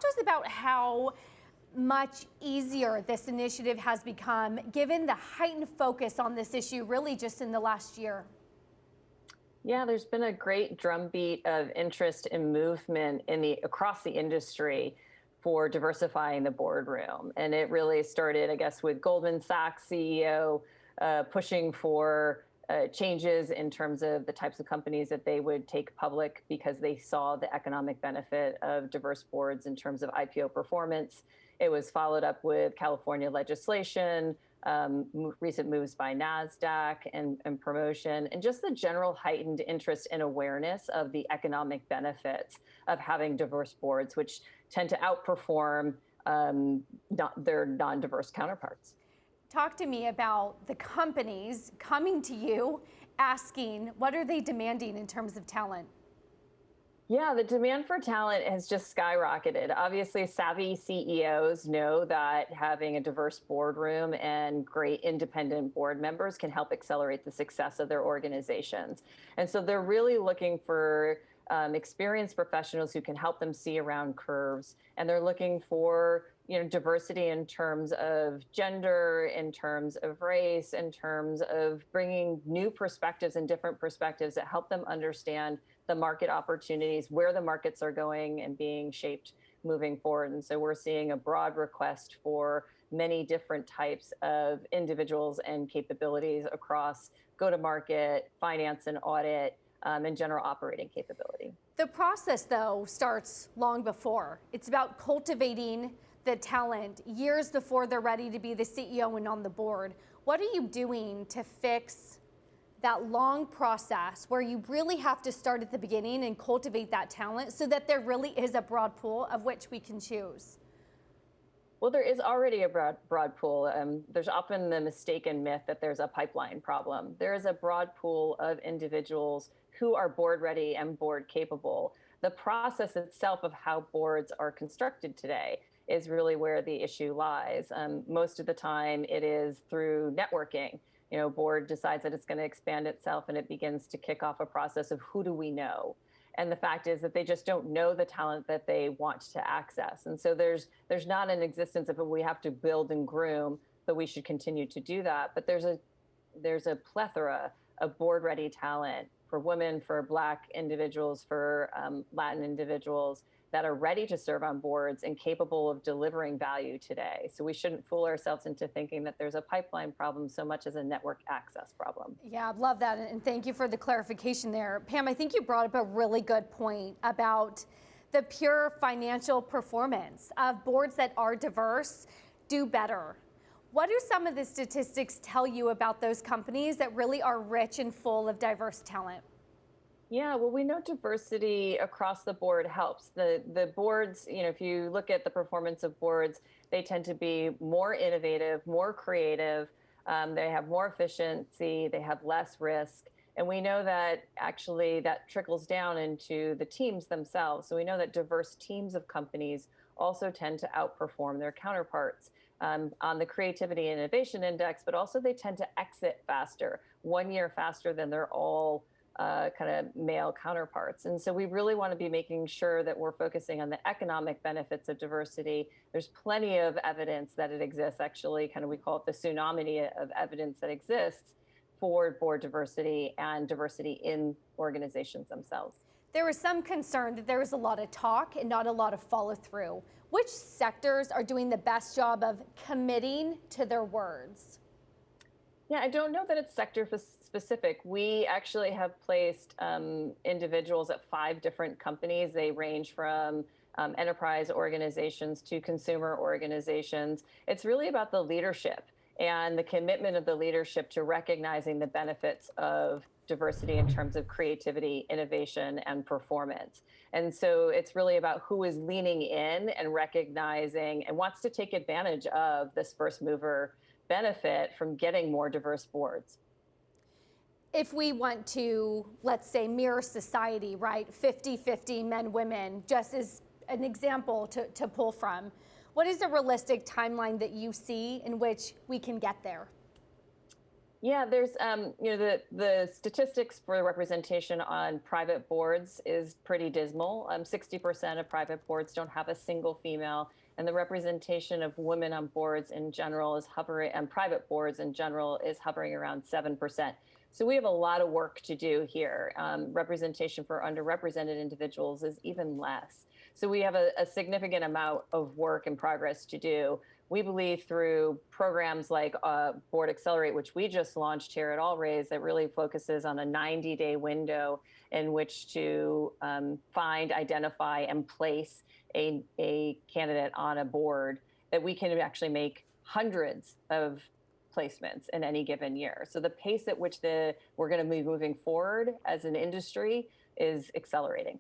Talk to us about how much easier this initiative has become given the heightened focus on this issue really just in the last year. Yeah, there's been a great drumbeat of interest and movement across the industry for diversifying the boardroom. And it really started, I guess, with Goldman Sachs CEO pushing for changes in terms of the types of companies that they would take public because they saw the economic benefit of diverse boards in terms of IPO performance. It was followed up with California legislation, recent moves by NASDAQ and promotion, and just the general heightened interest and awareness of the economic benefits of having diverse boards, which tend to outperform their non-diverse counterparts. Talk to me about the companies coming to you asking, what are they demanding in terms of talent? Yeah, the demand for talent has just skyrocketed. Obviously, savvy CEOs know that having a diverse boardroom and great independent board members can help accelerate the success of their organizations. And so they're really looking for experienced professionals who can help them see around curves. And they're looking for diversity in terms of gender, in terms of race, in terms of bringing new perspectives and different perspectives that help them understand the market opportunities, where the markets are going and being shaped moving forward. And so we're seeing a broad request for many different types of individuals and capabilities across go-to-market, finance and audit, and general operating capability. The process, though, starts long before. It's about cultivating the talent years before they're ready to be the CEO and on the board. What are you doing to fix that long process where you really have to start at the beginning and cultivate that talent so that there really is a broad pool of which we can choose? Well, there is already a broad pool. There's often the mistaken myth that there's a pipeline problem. There is a broad pool of individuals who are board ready and board capable. The process itself of how boards are constructed today is really where the issue lies. Most of the time it is through networking. Board decides that it's going to expand itself and it begins to kick off a process of who do we know? And the fact is that they just don't know the talent that they want to access. And so there's not an existence of we have to build and groom, but we should continue to do that. But there's a plethora of board ready talent for women, for Black individuals, for Latin individuals that are ready to serve on boards and capable of delivering value today. So we shouldn't fool ourselves into thinking that there's a pipeline problem so much as a network access problem. Yeah, I love that. And thank you for the clarification there. Pam, I think you brought up a really good point about the pure financial performance of boards that are diverse do better. What do some of the statistics tell you about those companies that really are rich and full of diverse talent? Yeah, well, we know diversity across the board helps. The boards, if you look at the performance of boards, they tend to be more innovative, more creative. They have more efficiency, they have less risk. And we know that actually that trickles down into the teams themselves. So we know that diverse teams of companies also tend to outperform their counterparts on the Creativity and Innovation Index, but also they tend to exit faster, 1 year faster than their all kind of male counterparts. And so we really want to be making sure that we're focusing on the economic benefits of diversity. There's plenty of evidence that it exists, actually, kind of we call it the tsunami of evidence that exists for board diversity and diversity in organizations themselves. There was some concern that there was a lot of talk and not a lot of follow through. Which sectors are doing the best job of committing to their words? Yeah, I don't know that it's sector specific. We actually have placed individuals at 5 different companies. They range from enterprise organizations to consumer organizations. It's really about the leadership and the commitment of the leadership to recognizing the benefits of diversity in terms of creativity, innovation, and performance. And so it's really about who is leaning in and recognizing and wants to take advantage of this first mover benefit from getting more diverse boards. If we want to, let's say, mirror society, right, 50-50 men, women, just as an example to pull from, what is a realistic timeline that you see in which we can get there? Yeah, there's, the statistics for representation on private boards is pretty dismal. 60% of private boards don't have a single female, and the representation of women on boards in general is hovering, and private boards in general is hovering around 7%. So we have a lot of work to do here. Representation for underrepresented individuals is even less. So we have a significant amount of work and progress to do. We believe through programs like Board Accelerate, which we just launched here at All Raise, that really focuses on a 90-day window in which to find, identify, and place a candidate on a board, that we can actually make hundreds of placements in any given year. So the pace at which we're going to be moving forward as an industry is accelerating.